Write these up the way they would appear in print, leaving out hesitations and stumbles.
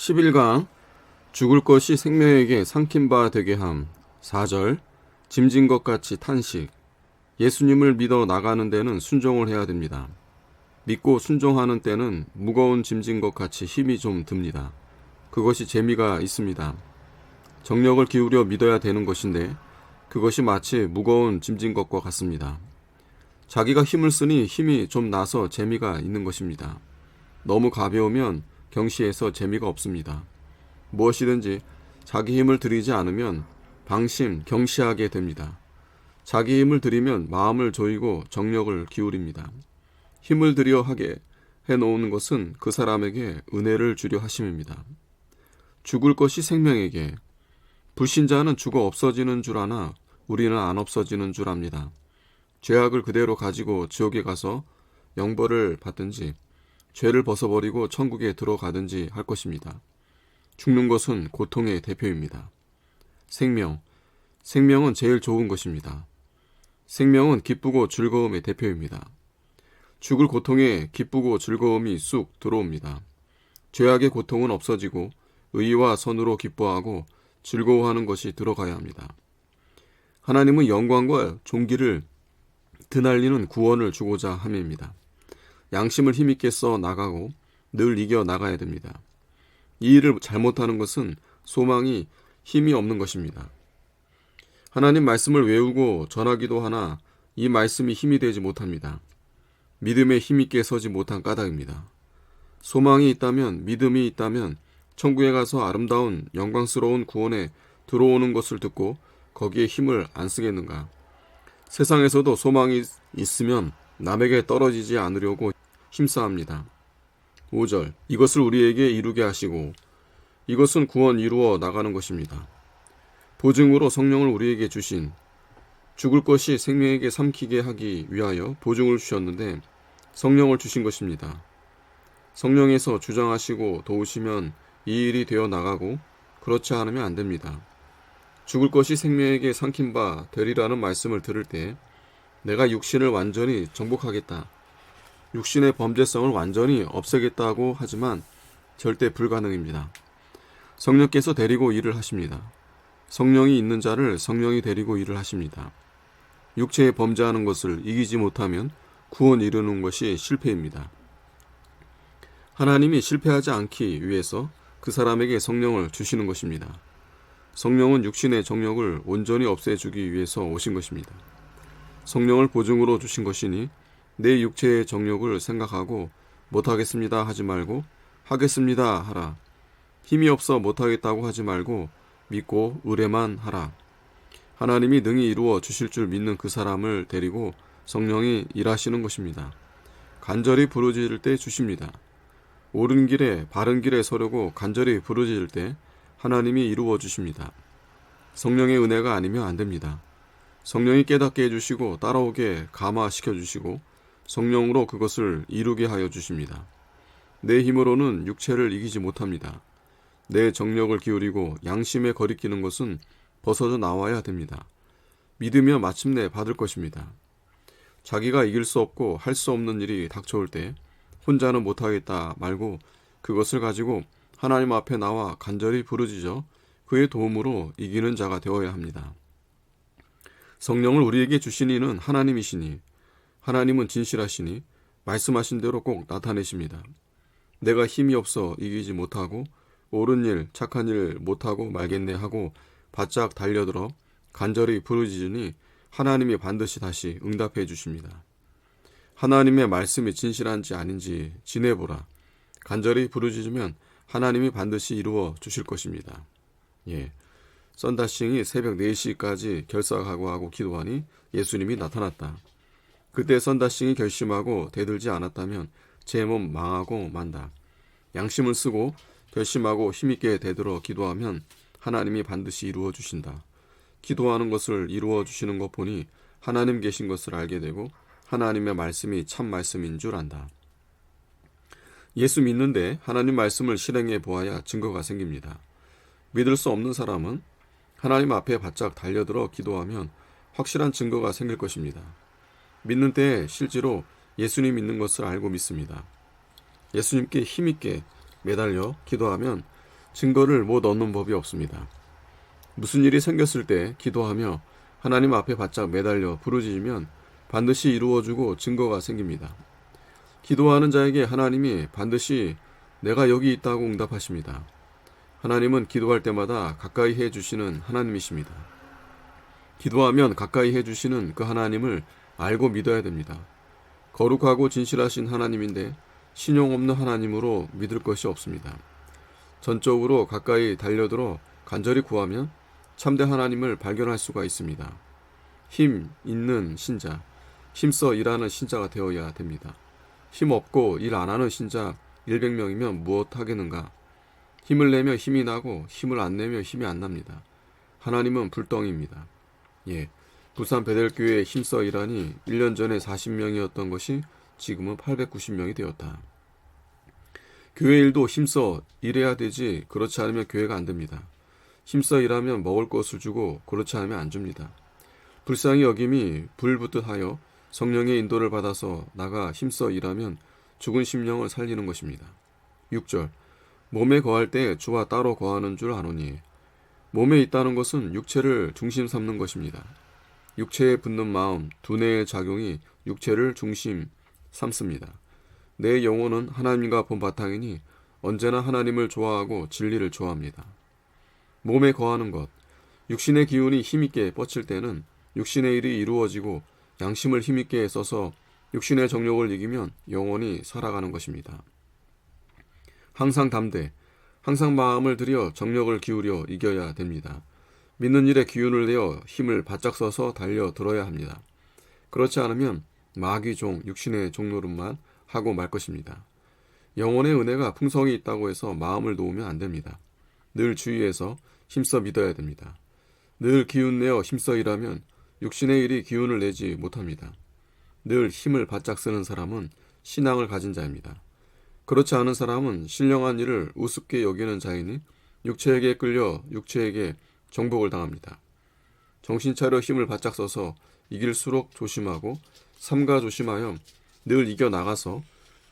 11강 죽을 것이 생명에게 삼킨 바 되게 함. 4절 짐진 것 같이 탄식. 예수님을 믿어 나가는 데는 순종을 해야 됩니다. 믿고 순종하는 때는 무거운 짐진 것 같이 힘이 좀 듭니다. 그것이 재미가 있습니다. 정력을 기울여 믿어야 되는 것인데 그것이 마치 무거운 짐진 것과 같습니다. 자기가 힘을 쓰니 힘이 좀 나서 재미가 있는 것입니다. 너무 가벼우면 경시해서 재미가 없습니다. 무엇이든지 자기 힘을 들이지 않으면 방심, 경시하게 됩니다. 자기 힘을 들이면 마음을 조이고 정력을 기울입니다. 힘을 들여 하게 해놓은 것은 그 사람에게 은혜를 주려 하심입니다. 죽을 것이 생명에게. 불신자는 죽어 없어지는 줄 아나 우리는 안 없어지는 줄 압니다. 죄악을 그대로 가지고 지옥에 가서 영벌을 받든지 죄를 벗어버리고 천국에 들어가든지 할 것입니다. 죽는 것은 고통의 대표입니다. 생명은 제일 좋은 것입니다. 생명은 기쁘고 즐거움의 대표입니다. 죽을 고통에 기쁘고 즐거움이 쑥 들어옵니다. 죄악의 고통은 없어지고 의와 선으로 기뻐하고 즐거워하는 것이 들어가야 합니다. 하나님은 영광과 존귀를 드날리는 구원을 주고자 함입니다. 양심을 힘있게 써 나가고 늘 이겨 나가야 됩니다. 이 일을 잘못하는 것은 소망이 힘이 없는 것입니다. 하나님 말씀을 외우고 전하기도 하나 이 말씀이 힘이 되지 못합니다. 믿음에 힘있게 서지 못한 까닭입니다. 소망이 있다면, 믿음이 있다면 천국에 가서 아름다운 영광스러운 구원에 들어오는 것을 듣고 거기에 힘을 안 쓰겠는가? 세상에서도 소망이 있으면 남에게 떨어지지 않으려고 힘써합니다. 5절 이것을 우리에게 이루게 하시고. 이것은 구원 이루어 나가는 것입니다. 보증으로 성령을 우리에게 주신, 죽을 것이 생명에게 삼키게 하기 위하여 보증을 주셨는데 성령을 주신 것입니다. 성령에서 주장하시고 도우시면 이 일이 되어 나가고 그렇지 않으면 안 됩니다. 죽을 것이 생명에게 삼킨 바 되리라는 말씀을 들을 때 내가 육신을 완전히 정복하겠다, 육신의 범죄성을 완전히 없애겠다고 하지만 절대 불가능입니다. 성령께서 데리고 일을 하십니다. 성령이 있는 자를 성령이 데리고 일을 하십니다. 육체에 범죄하는 것을 이기지 못하면 구원 이루는 것이 실패입니다. 하나님이 실패하지 않기 위해서 그 사람에게 성령을 주시는 것입니다. 성령은 육신의 정욕을 온전히 없애주기 위해서 오신 것입니다. 성령을 보증으로 주신 것이니 내 육체의 정욕을 생각하고 못하겠습니다 하지 말고 하겠습니다 하라. 힘이 없어 못하겠다고 하지 말고 믿고 의뢰만 하라. 하나님이 능히 이루어 주실 줄 믿는 그 사람을 데리고 성령이 일하시는 것입니다. 간절히 부르짖을 때 주십니다. 옳은 길에 바른 길에 서려고 간절히 부르짖을 때 하나님이 이루어 주십니다. 성령의 은혜가 아니면 안 됩니다. 성령이 깨닫게 해주시고 따라오게 감화시켜 주시고 성령으로 그것을 이루게 하여 주십니다. 내 힘으로는 육체를 이기지 못합니다. 내 정력을 기울이고 양심에 거리끼는 것은 벗어져 나와야 됩니다. 믿으며 마침내 받을 것입니다. 자기가 이길 수 없고 할 수 없는 일이 닥쳐올 때 혼자는 못하겠다 말고 그것을 가지고 하나님 앞에 나와 간절히 부르짖어 그의 도움으로 이기는 자가 되어야 합니다. 성령을 우리에게 주신 이는 하나님이시니 하나님은 진실하시니 말씀하신 대로 꼭 나타내십니다. 내가 힘이 없어 이기지 못하고 옳은 일, 착한 일 못하고 말겠네 하고 바짝 달려들어 간절히 부르짖으니 하나님이 반드시 다시 응답해 주십니다. 하나님의 말씀이 진실한지 아닌지 지내보라. 간절히 부르짖으면 하나님이 반드시 이루어 주실 것입니다. 썬다싱이 새벽 4시까지 결사각오하고 기도하니 예수님이 나타났다. 그때 썬다싱이 결심하고 대들지 않았다면 제 몸 망하고 만다. 양심을 쓰고 결심하고 힘있게 대들어 기도하면 하나님이 반드시 이루어 주신다. 기도하는 것을 이루어 주시는 것 보니 하나님 계신 것을 알게 되고 하나님의 말씀이 참 말씀인 줄 안다. 예수 믿는데 하나님 말씀을 실행해 보아야 증거가 생깁니다. 믿을 수 없는 사람은 하나님 앞에 바짝 달려들어 기도하면 확실한 증거가 생길 것입니다. 믿는 때에 실제로 예수님 믿는 것을 알고 믿습니다. 예수님께 힘있게 매달려 기도하면 증거를 못 얻는 법이 없습니다. 무슨 일이 생겼을 때 기도하며 하나님 앞에 바짝 매달려 부르짖으면 반드시 이루어주고 증거가 생깁니다. 기도하는 자에게 하나님이 반드시 내가 여기 있다고 응답하십니다. 하나님은 기도할 때마다 가까이 해주시는 하나님이십니다. 기도하면 가까이 해주시는 그 하나님을 알고 믿어야 됩니다. 거룩하고 진실하신 하나님인데 신용 없는 하나님으로 믿을 것이 없습니다. 전적으로 가까이 달려들어 간절히 구하면 참된 하나님을 발견할 수가 있습니다. 힘 있는 신자, 힘써 일하는 신자가 되어야 됩니다. 힘 없고 일 안 하는 신자 100명이면 무엇 하겠는가? 힘을 내며 힘이 나고 힘을 안 내며 힘이 안 납니다. 하나님은 불덩이입니다. 부산 베델교회에 힘써 일하니 1년 전에 40명이었던 것이 지금은 890명이 되었다. 교회 일도 힘써 일해야 되지 그렇지 않으면 교회가 안 됩니다. 힘써 일하면 먹을 것을 주고 그렇지 않으면 안 줍니다. 불쌍히 여김이 불붙듯 하여 성령의 인도를 받아서 나가 힘써 일하면 죽은 심령을 살리는 것입니다. 6절 몸에 거할 때 주와 따로 거하는 줄 아노니 몸에 있다는 것은 육체를 중심 삼는 것입니다. 육체에 붙는 마음, 두뇌의 작용이 육체를 중심 삼습니다. 내 영혼은 하나님과 본바탕이니 언제나 하나님을 좋아하고 진리를 좋아합니다. 몸에 거하는 것, 육신의 기운이 힘있게 뻗칠 때는 육신의 일이 이루어지고 양심을 힘있게 써서 육신의 정욕을 이기면 영원히 살아가는 것입니다. 항상 담대, 항상 마음을 들여 정력을 기울여 이겨야 됩니다. 믿는 일에 기운을 내어 힘을 바짝 써서 달려들어야 합니다. 그렇지 않으면 마귀 종, 육신의 종노릇만 하고 말 것입니다. 영혼의 은혜가 풍성이 있다고 해서 마음을 놓으면 안 됩니다. 늘 주의해서 힘써 믿어야 됩니다. 늘 기운 내어 힘써 일하면 육신의 일이 기운을 내지 못합니다. 늘 힘을 바짝 쓰는 사람은 신앙을 가진 자입니다. 그렇지 않은 사람은 신령한 일을 우습게 여기는 자이니 육체에게 끌려 육체에게 정복을 당합니다. 정신 차려 힘을 바짝 써서 이길수록 조심하고 삼가 조심하여 늘 이겨나가서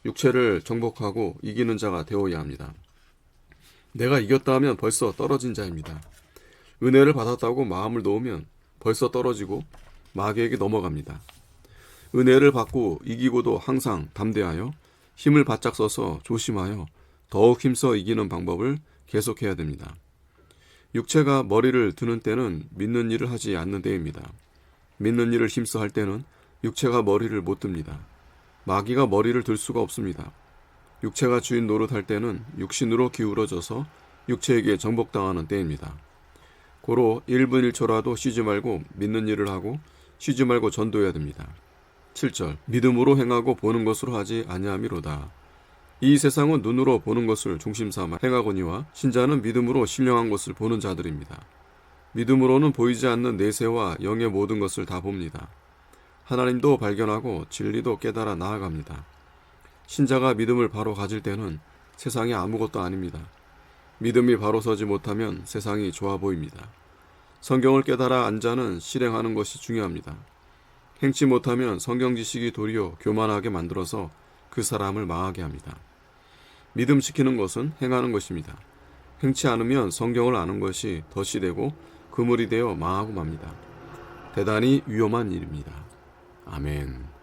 육체를 정복하고 이기는 자가 되어야 합니다. 내가 이겼다 하면 벌써 떨어진 자입니다. 은혜를 받았다고 마음을 놓으면 벌써 떨어지고 마귀에게 넘어갑니다. 은혜를 받고 이기고도 항상 담대하여 힘을 바짝 써서 조심하여 더욱 힘써 이기는 방법을 계속해야 됩니다. 육체가 머리를 드는 때는 믿는 일을 하지 않는 때입니다. 믿는 일을 힘써 할 때는 육체가 머리를 못 듭니다. 마귀가 머리를 들 수가 없습니다. 육체가 주인 노릇할 때는 육신으로 기울어져서 육체에게 정복당하는 때입니다. 고로 1분 1초라도 쉬지 말고 믿는 일을 하고 쉬지 말고 전도해야 됩니다. 7절 믿음으로 행하고 보는 것으로 하지 아니함이로다. 이 세상은 눈으로 보는 것을 중심 삼아 행하거니와 신자는 믿음으로 신령한 것을 보는 자들입니다. 믿음으로는 보이지 않는 내세와 영의 모든 것을 다 봅니다. 하나님도 발견하고 진리도 깨달아 나아갑니다. 신자가 믿음을 바로 가질 때는 세상이 아무것도 아닙니다. 믿음이 바로 서지 못하면 세상이 좋아 보입니다. 성경을 깨달아 안 자는 실행하는 것이 중요합니다. 행치 못하면 성경 지식이 도리어 교만하게 만들어서 그 사람을 망하게 합니다. 믿음 지키는 것은 행하는 것입니다. 행치 않으면 성경을 아는 것이 덫이 되고 그물이 되어 망하고 맙니다. 대단히 위험한 일입니다. 아멘.